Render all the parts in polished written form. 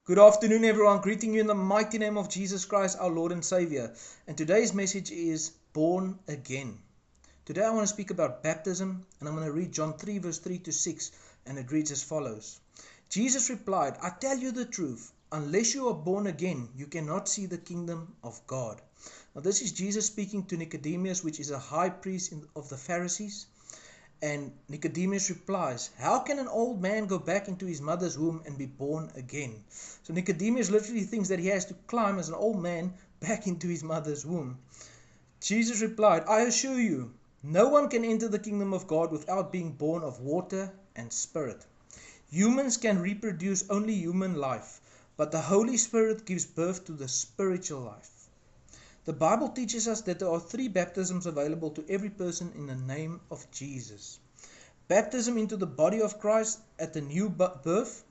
Good afternoon, everyone. Greeting you in the mighty name of Jesus Christ, our Lord and Savior. And today's message is Born Again. Today I want to speak about baptism, and I'm going to read John 3, verse 3 to 6, and it reads as follows. Jesus replied, I tell you the truth, unless you are born again, you cannot see the kingdom of God. Now this is Jesus speaking to Nicodemus, which is a high priest of the Pharisees. And Nicodemus replies, how can an old man go back into his mother's womb and be born again? So Nicodemus literally thinks that he has to climb as an old man back into his mother's womb. Jesus replied, I assure you, no one can enter the kingdom of God without being born of water and spirit. Humans can reproduce only human life, but the Holy Spirit gives birth to the spiritual life. The Bible teaches us that there are 3 baptisms available to every person in the name of Jesus. Baptism into the body of Christ at the new birth,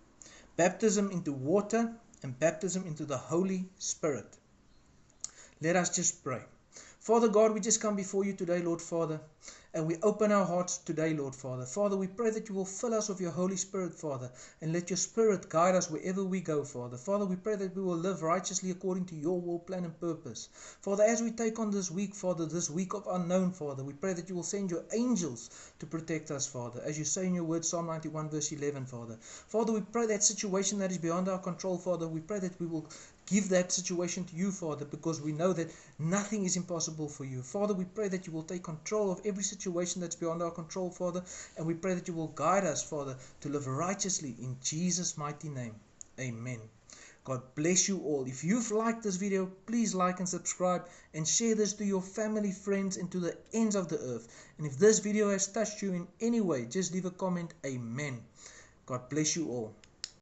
baptism into water, and baptism into the Holy Spirit. Let us just pray. Father God, we just come before you today, Lord Father, and we open our hearts today, Lord Father. Father, we pray that you will fill us with your Holy Spirit, Father, and let your Spirit guide us wherever we go, Father. Father, we pray that we will live righteously according to your will, plan, and purpose. Father, as we take on this week, Father, this week of unknown, Father, we pray that you will send your angels to protect us, Father. As you say in your word, Psalm 91, verse 11, Father. Father, we pray that situation that is beyond our control, Father, we pray that we will give that situation to you, Father, because we know that nothing is impossible for you. Father, we pray that you will take control of every situation that's beyond our control, Father, and we pray that you will guide us, Father, to live righteously in Jesus' mighty name. Amen. God bless you all. If you've liked this video, please like and subscribe and share this to your family, friends, and to the ends of the earth. And if this video has touched you in any way, just leave a comment. Amen. God bless you all.